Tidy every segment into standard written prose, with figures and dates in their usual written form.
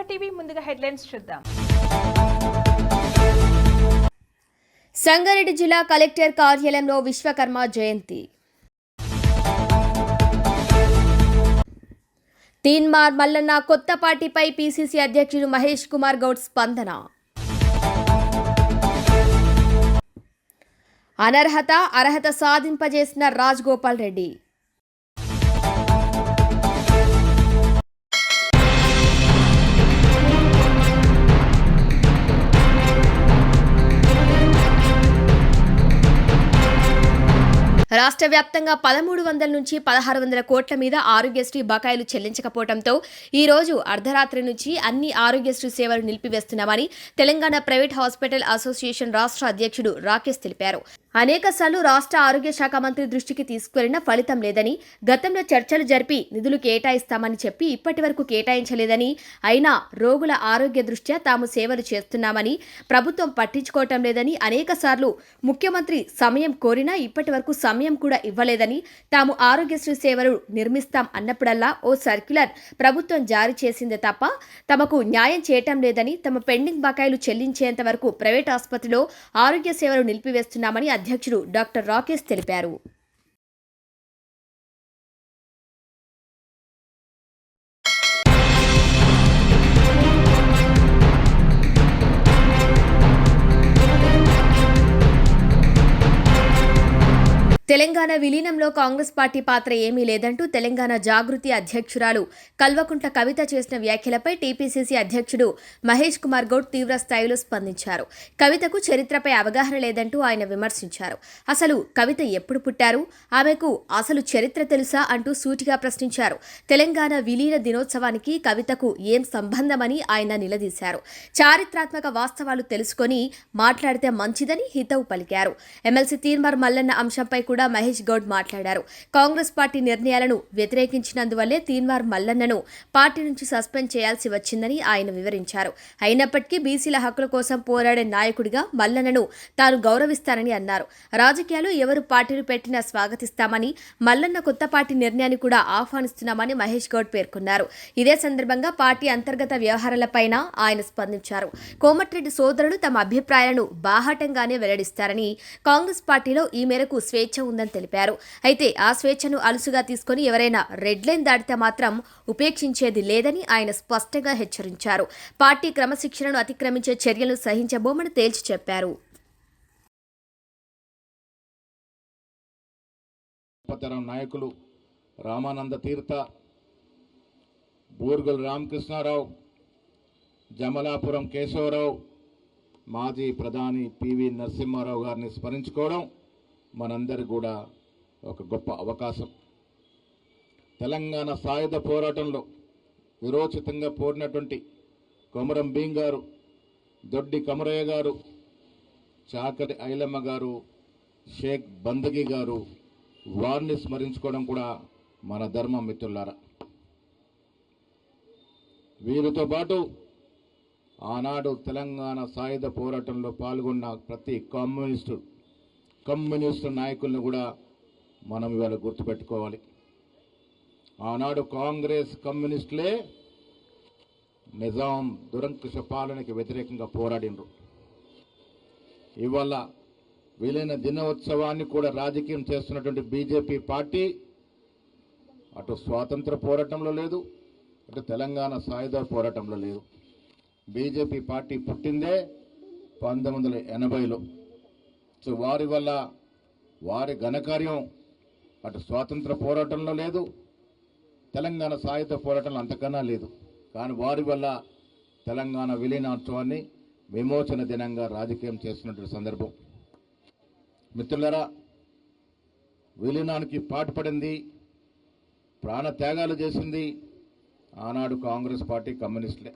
Sagar TV ముందుగా headlines చూద్దాం. సంగారెడ్డి జిల్లా కలెక్టర్ కార్యాలయంలో విశ్వకర్మ జయంతి. తీన్మార్ మల్లన్న కొత్త పార్టీపై పీసీసీ అధ్యక్షుడు మహేష్ కుమార్ గౌడ్ స్పందన. అనర్హత అర్హత సాధింపజేసిన రాజగోపాల్ రెడ్డి. రాష్ట్ర వ్యాప్తంగా 1300 నుంచి 1600 కోట్ల మీద ఆరోగ్యశ్రీ బకాయిలు చెల్లించకపోవడంతో ఈ రోజు అర్ధరాత్రి నుంచి అన్ని ఆరోగ్యశ్రీ సేవలు నిలిపివేస్తున్నామని తెలంగాణ ప్రైవేట్ హాస్పిటల్ అసోసియేషన్ రాష్ట్ర అధ్యక్షుడు రాకేష్ తెలిపారు. అనేకసార్లు రాష్ట్ర ఆరోగ్య శాఖ మంత్రి దృష్టికి తీసుకువెళ్లిన ఫలితం లేదని, గతంలో చర్చలు జరిపి నిధులు కేటాయిస్తామని చెప్పి ఇప్పటి వరకు కేటాయించలేదని, అయినా రోగుల ఆరోగ్య దృష్ట్యా తాము సేవలు చేస్తున్నామని, ప్రభుత్వం పట్టించుకోవటం లేదని, అనేకసార్లు ముఖ్యమంత్రి సమయం కోరినా ఇప్పటి వరకు సమయం కూడా ఇవ్వలేదని, తాము ఆరోగ్యశ్రీ సేవలు నిర్మిస్తాం అన్నప్పుడల్లా ఓ సర్క్యులర్ ప్రభుత్వం జారీ చేసిందే తప్ప తమకు న్యాయం చేయటం లేదని, తమ పెండింగ్ బకాయిలు చెల్లించేంత వరకు ప్రైవేట్ ఆసుపత్రిలో ఆరోగ్య సేవలు నిలిపివేస్తున్నామని అధ్యక్షుడు డాక్టర్ రాకేష్ తెలిపారు. తెలంగాణ విలీనంలో కాంగ్రెస్ పార్టీ పాత్ర ఏమీ లేదంటూ తెలంగాణ జాగృతి అధ్యక్షురాలు కల్వకుంట్ల కవిత చేసిన వ్యాఖ్యలపై టీపీసీసీ అధ్యక్షుడు మహేష్ కుమార్ గౌడ్ తీవ్ర స్థాయిలో స్పందించారు. కవితకు చరిత్రపై అవగాహన లేదంటూ ఆయన విమర్శించారు. అసలు కవిత ఎప్పుడు పుట్టారు, ఆమెకు అసలు చరిత్ర తెలుసా అంటూ సూటిగా ప్రశ్నించారు. తెలంగాణ విలీన దినోత్సవానికి కవితకు ఏం సంబంధమని ఆయన నిలదీశారు. చారిత్రాత్మక వాస్తవాలు తెలుసుకొని మాట్లాడితే మంచిదని హితవు పలికారు. ఎమ్మెల్సీ తీన్మార్ మల్లన్న అంశంపై కూడా మహేష్ గౌడ్ మాట్లాడారు. కాంగ్రెస్ పార్టీ నిర్ణయాలను వ్యతిరేకించినందువల్లే తీన్మార్ మల్లన్నను పార్టీ నుంచి సస్పెండ్ చేయాల్సి వచ్చిందని ఆయన వివరించారు. అయినప్పటికీ బీసీల హక్కుల కోసం పోరాడే నాయకుడిగా మల్లన్నను తాను గౌరవిస్తానని అన్నారు. రాజకీయాలు ఎవరు పార్టీలు పెట్టినా స్వాగతిస్తామని, మల్లన్న కొత్త పార్టీ నిర్ణయాన్ని కూడా ఆహ్వానిస్తున్నామని మహేష్ గౌడ్ పేర్కొన్నారు. ఇదే సందర్భంగా పార్టీ అంతర్గత వ్యవహారాలపైన ఆయన స్పందించారు. కోమటిరెడ్డి సోదరులు తమ అభిప్రాయాలను బాహాటంగానే వెల్లడిస్తారని, కాంగ్రెస్ పార్టీలో ఈ మేరకు స్వేచ్ఛ ఉందని తెలిపారు. అయితే ఆ స్వేచ్ఛను అలుసుగా తీసుకుని ఎవరైనా రెడ్ లైన్ దాటితే మాత్రం ఉపేక్షించేది లేదని ఆయన స్పష్టంగా హెచ్చరించారు. పార్టీ క్రమశిక్షణను అతిక్రమించే చర్యలను సహించబోమని తేల్చి చెప్పారు. నాయకులు రామానంద తీర్థ, బూర్గుల రామకృష్ణారావు, జమలాపురం కేశవరావు, మాజీ ప్రధాని పివి నరసింహారావు గారిని స్మరించుకోవడం మనందరి కూడా ఒక గొప్ప అవకాశం. తెలంగాణ సాయుధ పోరాటంలో విరోచితంగా పోరినటువంటి కొమరం భీం గారు, దొడ్డి కమరయ్య గారు, చాకటి ఐలమ్మ గారు, షేక్ బందగి గారు, వారిని స్మరించుకోవడం కూడా మన ధర్మం మిత్రులారా. వీరితో పాటు ఆనాడు తెలంగాణ సాయుధ పోరాటంలో పాల్గొన్న ప్రతి కమ్యూనిస్టు నాయకులను కూడా మనం ఇవాళ గుర్తుపెట్టుకోవాలి. ఆనాడు కాంగ్రెస్ కమ్యూనిస్టులే నిజాం దురంకుశ పాలనకి వ్యతిరేకంగా పోరాడినరు. ఇవాళ విలీన దినోత్సవాన్ని కూడా రాజకీయం చేస్తున్నటువంటి బీజేపీ పార్టీ అటు స్వాతంత్ర పోరాటంలో లేదు, అటు తెలంగాణ సాయుధ పోరాటంలో లేదు. బీజేపీ పార్టీ పుట్టిందే 1980లో. సో వారి వల్ల వారి ఘనకార్యం అటు స్వాతంత్ర పోరాటంలో లేదు, తెలంగాణ సాయుధ పోరాటంలో అంతకన్నా లేదు. కానీ వారి వల్ల తెలంగాణ విలీనోత్సవాన్ని విమోచన దినంగా రాజకీయం చేస్తున్నటువంటి సందర్భం. మిత్రులారా, విలీనానికి పాటుపడింది, ప్రాణ త్యాగాలు చేసింది ఆనాడు కాంగ్రెస్ పార్టీ, కమ్యూనిస్టులే.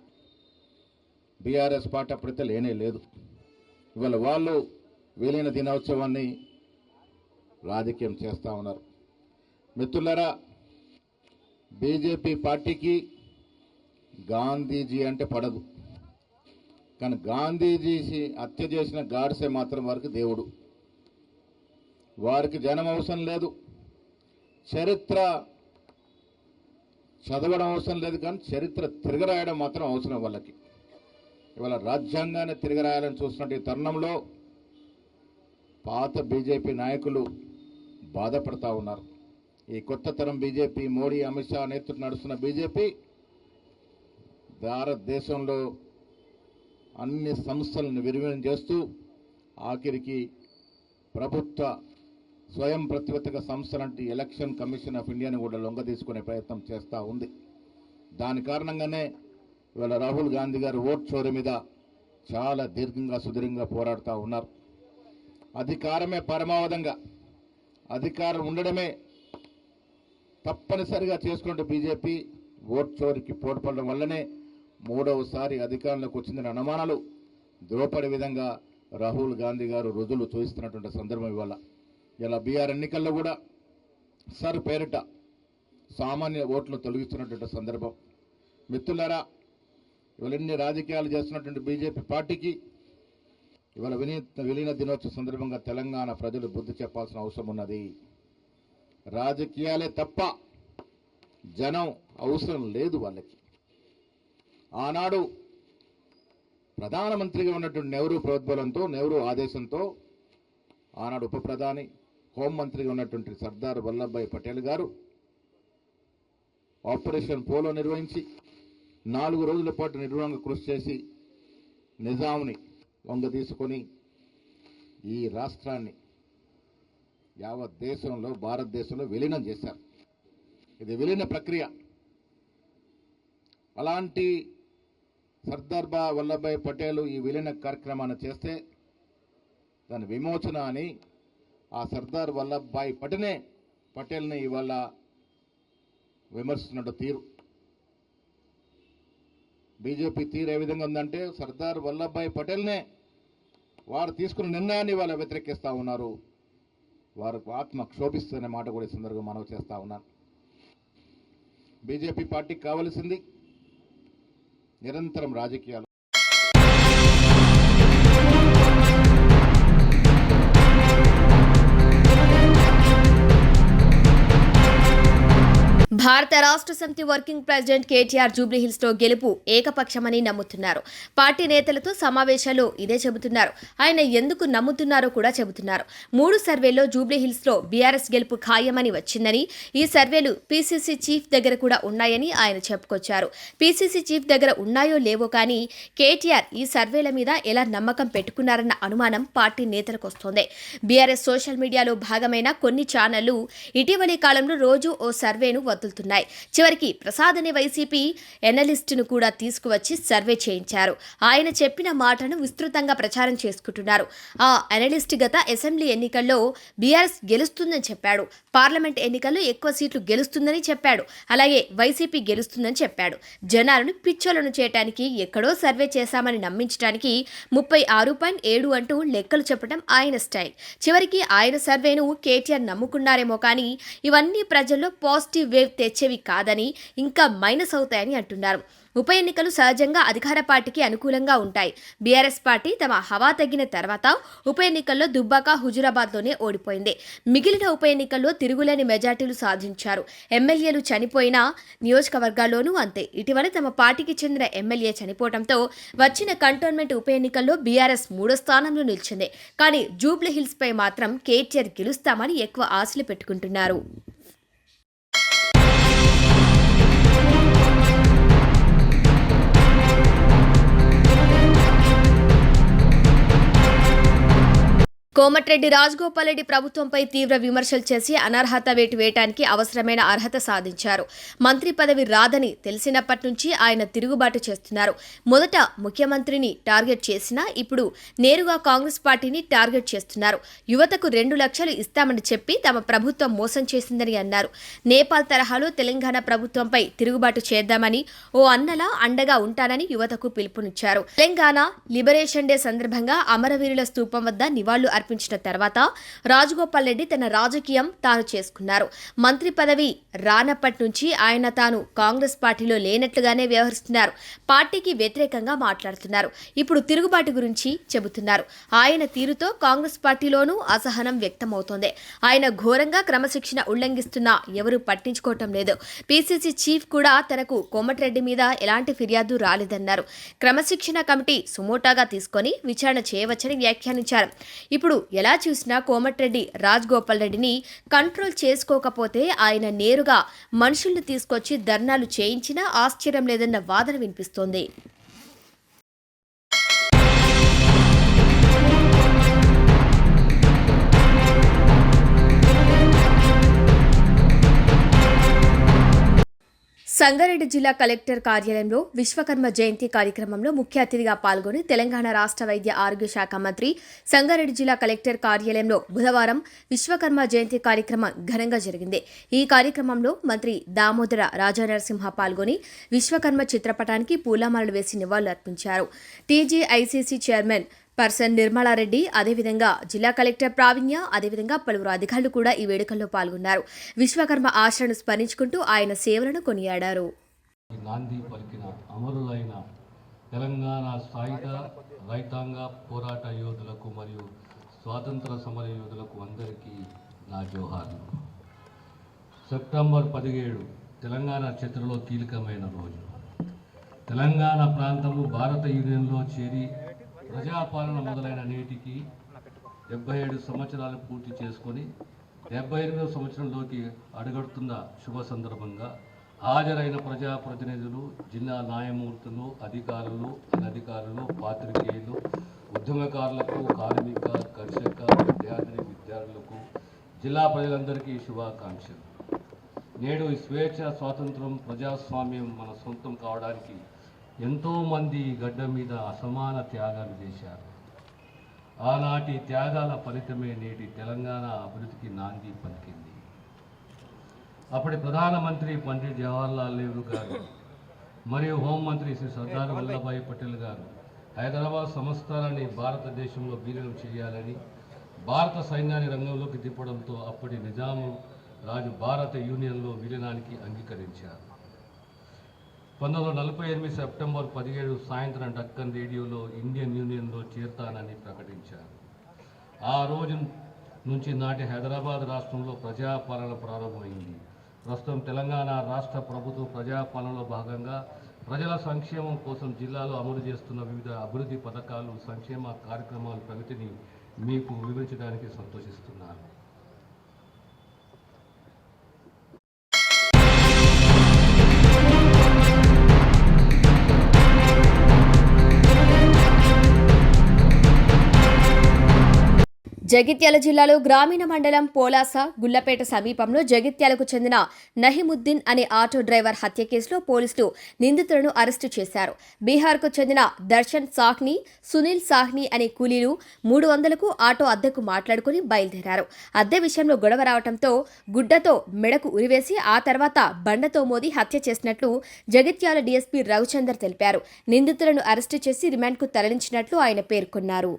బీఆర్ఎస్ పార్టీ అప్పుడైతే లేనే లేదు. ఇవాళ వాళ్ళు విలీన దినోత్సవాన్ని రాజకీయం చేస్తూ ఉన్నారు. మిత్రులారా, బీజేపీ పార్టీకి గాంధీజీ అంటే పడదు, కానీ గాంధీజీ హత్య చేసిన గాడ్సే మాత్రం వారికి దేవుడు. వారికి జనం అవసరం లేదు. చరిత్ర చదవడం అవసరం లేదు, కానీ చరిత్ర తిరగరాయడం మాత్రం అవసరం వాళ్ళకి. ఇవాళ రాజ్యాంగాన్ని తిరగరాయాలని చూస్తున్న ఈ తరుణంలో పాత బీజేపీ నాయకులు బాధపడతా ఉన్నారు. ఈ కొత్త తరం బీజేపీ, మోడీ, అమిత్ షా నేతృత్వం నడుస్తున్న బీజేపీ భారతదేశంలో అన్ని సంస్థలను విలీనం చేస్తూ ఆఖరికి ప్రభుత్వ స్వయం ప్రతిపత్తిక సంస్థలంటే ఎలక్షన్ కమిషన్ ఆఫ్ ఇండియాని కూడా లొంగదీసుకునే ప్రయత్నం చేస్తూ ఉంది. దాని కారణంగానే ఇవాళ రాహుల్ గాంధీ గారు ఓట్ చోరీ మీద చాలా దీర్ఘంగా సుదీర్ఘంగా పోరాడుతూ ఉన్నారు. అధికారమే పరమావధంగా, అధికారం ఉండడమే తప్పనిసరిగా చేసుకుంటే బీజేపీ ఓట్ చోరీకి పోటీపడడం వల్లనే మూడవసారి అధికారంలోకి వచ్చిందనే అనుమానాలు ద్రోపడే విధంగా రాహుల్ గాంధీ గారు రుజువులు చూపిస్తున్నటువంటి సందర్భం ఇవాళ. ఇలా బీహార్ ఎన్నికల్లో కూడా సర్ పేరిట సామాన్య ఓట్లు తొలగిస్తున్నటువంటి సందర్భం. మిత్రులారా, ఇవాళ ఎన్ని రాజకీయాలు చేస్తున్నటువంటి బీజేపీ పార్టీకి ఇవాళ విలీన దినోత్సవ సందర్భంగా తెలంగాణ ప్రజలు బుద్ధి చెప్పాల్సిన అవసరం ఉన్నది. రాజకీయాలే తప్ప జనం అవసరం లేదు వాళ్ళకి. ఆనాడు ప్రధానమంత్రిగా ఉన్నటువంటి నెహ్రూ ప్రోద్బలంతో, నెహ్రూ ఆదేశంతో ఆనాడు ఉప ప్రధాని, హోంమంత్రిగా ఉన్నటువంటి సర్దార్ వల్లభాయ్ పటేల్ గారు ఆపరేషన్ పోలో నిర్వహించి 4 రోజుల పాటు నిర్వహణకు కృషి చేసి నిజాంని వంగ తీసుకొని ఈ రాష్ట్రాన్ని యావత్ దేశంలో, భారతదేశంలో విలీనం చేశారు. ఇది విలీన ప్రక్రియ. అలాంటి సర్దార్ వల్లభాయ్ పటేల్ ఈ విలీన కార్యక్రమాన్ని చేస్తే దాని విమోచన అని ఆ సర్దార్ వల్లభాయ్ పటేల్ని ఇవాళ విమర్శిస్తున్నట్టు తీరు, బీజేపీ తీరు ఏ విధంగా ఉందంటే సర్దార్ వల్లభాయ్ పటేల్నే వారు తీసుకున్న నిర్ణయాన్ని ఇవాళ వ్యతిరేకిస్తూ ఉన్నారు. వారికి ఆత్మ క్షోభిస్తున్న మాట కూడా ఈ సందర్భంగా మనవి చేస్తూ ఉన్నాను. బీజేపీ పార్టీకి కావలసింది నిరంతరం రాజకీయాలు. భారత రాష్ట్ర సమితి వర్కింగ్ ప్రెసిడెంట్ కేటీఆర్ జూబ్లీహిల్స్ లో గెలుపు ఏకపక్షమని నమ్ముతున్నారు. పార్టీ నేతలతో సమావేశాల్లో ఇదే చెబుతున్నారు. ఆయన ఎందుకు నమ్ముతున్నారో కూడా చెబుతున్నారు. 3 సర్వేల్లో జూబ్లీహిల్స్ లో బీఆర్ఎస్ గెలుపు ఖాయమని వచ్చిందని, ఈ సర్వేలు పీసీసీ చీఫ్ దగ్గర కూడా ఉన్నాయని ఆయన చెప్పుకొచ్చారు. పీసీసీ చీఫ్ దగ్గర ఉన్నాయో లేవో కానీ కేటీఆర్ ఈ సర్వేల మీద ఎలా నమ్మకం పెట్టుకున్నారన్న అనుమానం పార్టీ నేతలకు వస్తోంది. బీఆర్ఎస్ సోషల్ మీడియాలో భాగమైన కొన్ని ఛానళ్లు ఇటీవలి కాలంలో రోజు ఓ సర్వేను వదులుతున్నాయి. చివరికి ప్రసాద్ అనే వైసీపీ ఎనలిస్టును కూడా తీసుకువచ్చి సర్వే చేయించారు. ఆయన చెప్పిన మాటను విస్తృతంగా ప్రచారం చేసుకుంటున్నారు. ఆ ఎనలిస్ట్ గత అసెంబ్లీ ఎన్నికల్లో బీఆర్ఎస్ గెలుస్తుందని చెప్పాడు. పార్లమెంట్ ఎన్నికల్లో ఎక్కువ సీట్లు గెలుస్తుందని చెప్పాడు. అలాగే వైసీపీ గెలుస్తుందని చెప్పాడు. జనాలను పిచ్చోలను చేయడానికి ఎక్కడో సర్వే చేశామని నమ్మించడానికి 36.7 అంటూ లెక్కలు చెప్పడం ఆయన స్టైల్. చివరికి ఆయన సర్వేను కేటీఆర్ నమ్ముకున్నారేమో కానీ ఇవన్నీ ప్రజల్లో పాజిటివ్ వేవ్ తెచ్చేవి కాదని, ఇంకా మైనస్ అవుతాయని అంటున్నారు. ఉప ఎన్నికలు సహజంగా అధికార పార్టీకి అనుకూలంగా ఉంటాయి. బీఆర్ఎస్ పార్టీ తమ హవా తగ్గిన తర్వాత ఉప ఎన్నికల్లో దుబ్బాక, హుజురాబాద్లోనే ఓడిపోయింది. మిగిలిన ఉప ఎన్నికల్లో తిరుగులేని మెజార్టీలు సాధించారు. ఎమ్మెల్యేలు చనిపోయిన నియోజకవర్గాల్లోనూ అంతే. ఇటీవల తమ పార్టీకి చెందిన ఎమ్మెల్యే చనిపోవడంతో వచ్చిన కంటోన్మెంట్ ఉప ఎన్నికల్లో బీఆర్ఎస్ 3వ స్థానంలో నిలిచింది. కానీ జూబ్లీహిల్స్ పై మాత్రం కేటీఆర్ గెలుస్తామని ఎక్కువ ఆశలు పెట్టుకుంటున్నారు. కోమటిరెడ్డి రాజగోపాల్ రెడ్డి ప్రభుత్వంపై తీవ్ర విమర్శలు చేసి అనర్హత వేటు వేయడానికి అవసరమైన అర్హత సాధించారు. మంత్రి పదవి రాదని తెలిసినప్పటి నుంచి ఆయన తిరుగుబాటు చేస్తున్నారు. మొదట ముఖ్యమంత్రిని టార్గెట్ చేసినా ఇప్పుడు నేరుగా కాంగ్రెస్ పార్టీని టార్గెట్ చేస్తున్నారు. యువతకు 2 లక్షలు ఇస్తామని చెప్పి తమ ప్రభుత్వం మోసం చేసిందని అన్నారు. నేపాల్ తరహాలో తెలంగాణ ప్రభుత్వంపై తిరుగుబాటు చేద్దామని ఓ అన్నలా అండగా ఉంటానని యువతకు పిలుపునిచ్చారు. తెలంగాణ లిబరేషన్ డే సందర్భంగా అమరవీరుల స్తూపం వద్ద నివాళులు అర్పించిన తర్వాత రాజగోపాల్ రెడ్డి తన రాజకీయం తాను చేసుకున్నారు. మంత్రి పదవి రానప్పటి నుంచి ఆయన తాను కాంగ్రెస్ పార్టీలో లేనట్లుగానే వ్యవహరిస్తున్నారు. పార్టీకి వ్యతిరేకంగా మాట్లాడుతున్నారు. ఇప్పుడు తిరుగుబాటు గురించి చెబుతున్నారు. ఆయన తీరుతో కాంగ్రెస్ పార్టీలోనూ అసహనం వ్యక్తమవుతోంది. ఆయన ఘోరంగా క్రమశిక్షణ ఉల్లంఘిస్తున్నా ఎవరూ పట్టించుకోవటం లేదు. పీసీసీ చీఫ్ కూడా తనకు కోమటిరెడ్డి మీద ఎలాంటి ఫిర్యాదు రాలేదన్నారు. క్రమశిక్షణ కమిటీ సుమోటాగా తీసుకొని విచారణ చేయవచ్చని వ్యాఖ్యానించారు. ఇప్పుడు ఎలా చూసినా కోమటిరెడ్డి రాజగోపాల్ రెడ్డిని కంట్రోల్ చేసుకోకపోతే ఆయన నేరుగా మనుషుల్ని తీసుకొచ్చి ధర్నాలు చేయించినా ఆశ్చర్యం లేదన్న వాదన వినిపిస్తోంది. సంగారెడ్డి జిల్లా కలెక్టర్ కార్యాలయంలో విశ్వకర్మ జయంతి కార్యక్రమంలో ముఖ్య అతిథిగా పాల్గొని తెలంగాణ రాష్ట్ర వైద్య ఆరోగ్య శాఖ మంత్రి సంగారెడ్డి జిల్లా కలెక్టర్ కార్యాలయంలో బుధవారం విశ్వకర్మ జయంతి కార్యక్రమం ఘనంగా జరిగింది. ఈ కార్యక్రమంలో మంత్రి దామోదర రాజనరసింహ పాల్గొని విశ్వకర్మ చిత్రపటానికి పూలమాలలు వేసి నివాళులర్పించారు. టీజీఐసీసీ చైర్మన్ పర్సన్ నిర్మలారెడ్డి, అదేవిధంగా జిల్లా కలెక్టర్ ప్రావీణ్య, అదేవిధంగా పలువురు అధికారులు కూడా ఈ వేడుకల్లో పాల్గొన్నారు. విశ్వకర్మ ఆశను స్మరించుకుంటూ ఆయన సేవలను కొనియాడారు. నాంది పలికిన అమరులైన తెలంగాణ సాయుధ రైతాంగ పోరాట యోధులకు మరియు స్వాతంత్ర సమర యోధులకు అందరికీ నా జోహార్లు. సెప్టెంబర్ 17 తెలంగాణ చరిత్రలో కీలకమైన రోజు. తెలంగాణ ప్రాంతము భారత యూనియన్లో చేరి ప్రజాపాలన మొదలైన నేటికి 77 సంవత్సరాలు పూర్తి చేసుకొని 78వ సంవత్సరంలోకి అడుగడుతున్న శుభ సందర్భంగా హాజరైన ప్రజాప్రతినిధులు, జిల్లా న్యాయమూర్తులు, అధికారులు, అనధికారులు, పాత్రికేయులు, ఉద్యమకారులకు, కార్మిక, కర్షక, విద్యార్థులకు, జిల్లా ప్రజలందరికీ శుభాకాంక్షలు. నేడు స్వేచ్ఛ, స్వాతంత్రం, ప్రజాస్వామ్యం మన సొంతం కావడానికి ఎంతోమంది గడ్డ మీద అసమాన త్యాగాలు చేశారు. ఆనాటి త్యాగాల ఫలితమే నేటి తెలంగాణ అభివృద్ధికి నాంది పలికింది. అప్పటి ప్రధానమంత్రి పండిట్ జవహర్లాల్ నెహ్రూ గారు మరియు హోంమంత్రి శ్రీ సర్దార్ వల్లభాయ్ పటేల్ గారు హైదరాబాద్ సంస్థానాన్ని భారతదేశంలో విలీనం చేయాలని భారత సైన్యాన్ని రంగంలోకి దింపడంతో అప్పటి నిజాము రాజు భారత యూనియన్లో విలీనానికి అంగీకరించారు. 1948 సెప్టెంబర్ 17 సాయంత్రం డక్కన్ రేడియోలో ఇండియన్ యూనియన్లో చేరతానని ప్రకటించారు. ఆ రోజు నుంచి నాటి హైదరాబాద్ రాష్ట్రంలో ప్రజాపాలన ప్రారంభమైంది. ప్రస్తుతం తెలంగాణ రాష్ట్ర ప్రభుత్వం ప్రజాపాలనలో భాగంగా ప్రజల సంక్షేమం కోసం జిల్లాలో అమలు చేస్తున్న వివిధ అభివృద్ధి పథకాలు, సంక్షేమ కార్యక్రమాల ప్రగతిని మీకు వివరించడానికి సంతోషిస్తున్నాను. జగిత్యాల జిల్లాలో గ్రామీణ మండలం పోలాస గుళ్లపేట సమీపంలో జగిత్యాలకు చెందిన నహిముద్దీన్ అనే ఆటో డ్రైవర్ హత్య కేసులో పోలీసులు నిందితులను అరెస్టు చేశారు. బీహార్కు చెందిన దర్శన్ సాహ్ని, సునీల్ సాహ్ని అనే కూలీలు 300కు ఆటో అద్దెకు మాట్లాడుకుని బయలుదేరారు. అద్దె విషయంలో గొడవ రావడంతో గుడ్డతో మెడకు ఉరివేసి ఆ తర్వాత బండతో మోది హత్య చేసినట్లు జగిత్యాల డీఎస్పీ రవిచందర్ తెలిపారు. నిందితులను అరెస్టు చేసి రిమాండ్కు తరలించినట్లు ఆయన పేర్కొన్నారు.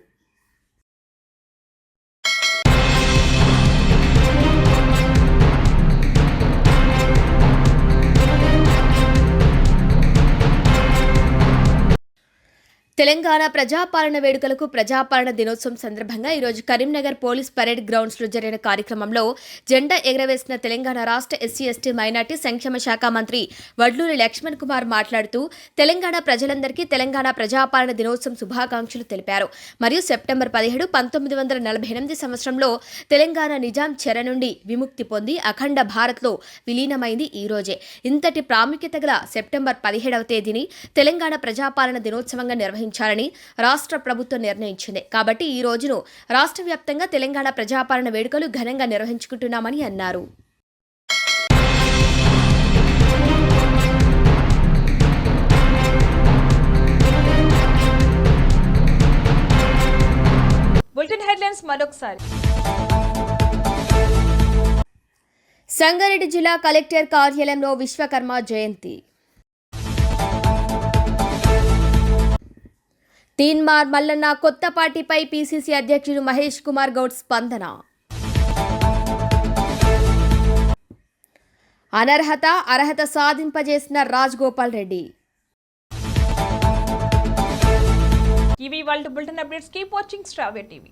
తెలంగాణ ప్రజాపాలన వేడుకలకు ప్రజాపాలన దినోత్సవం సందర్భంగా ఈరోజు కరీంనగర్ పోలీస్ పరేడ్ గ్రౌండ్స్లో జరిగిన కార్యక్రమంలో జెండా ఎగరవేసిన తెలంగాణ రాష్ట్ర ఎస్సీ ఎస్టీ మైనార్టీ సంక్షేమ శాఖ మంత్రి వడ్లూరి లక్ష్మణ్ కుమార్ మాట్లాడుతూ తెలంగాణ ప్రజలందరికీ తెలంగాణ ప్రజాపాలన దినోత్సవం శుభాకాంక్షలు తెలిపారు. మరియు సెప్టెంబర్ 17, 1948 సంవత్సరంలో తెలంగాణ నిజాం చెర నుండి విముక్తి పొంది అఖండ భారత్లో విలీనమైంది ఈ రోజే. ఇంతటి ప్రాముఖ్యత గల సెప్టెంబర్ 17వ తేదీని తెలంగాణ ప్రజాపాలన దినోత్సవంగా నిర్వహించాలని రాష్ట్ర ప్రభుత్వం నిర్ణయించింది. కాబట్టి ఈ రోజును రాష్ట్ర వ్యాప్తంగా తెలంగాణ ప్రజాపాలన వేడుకలు ఘనంగా నిర్వహించుకుంటున్నామని అన్నారు. బులెటిన్ హెడ్లైన్స్ మరొకసారి. సంగారెడ్డి జిల్లా కలెక్టర్ కార్యాలయంలో విశ్వకర్మ జయంతి. తీన్మార్ మల్లన్న కొత్త పార్టీపై పీసీసీ అధ్యక్షుడు మహేష్ కుమార్ గౌడ్ స్పందన. అర్హత సాధింపజేసిన రాజగోపాల్ రెడ్డి. ఇవి వాళ్ళ bulletin updates. Keep watching star TV.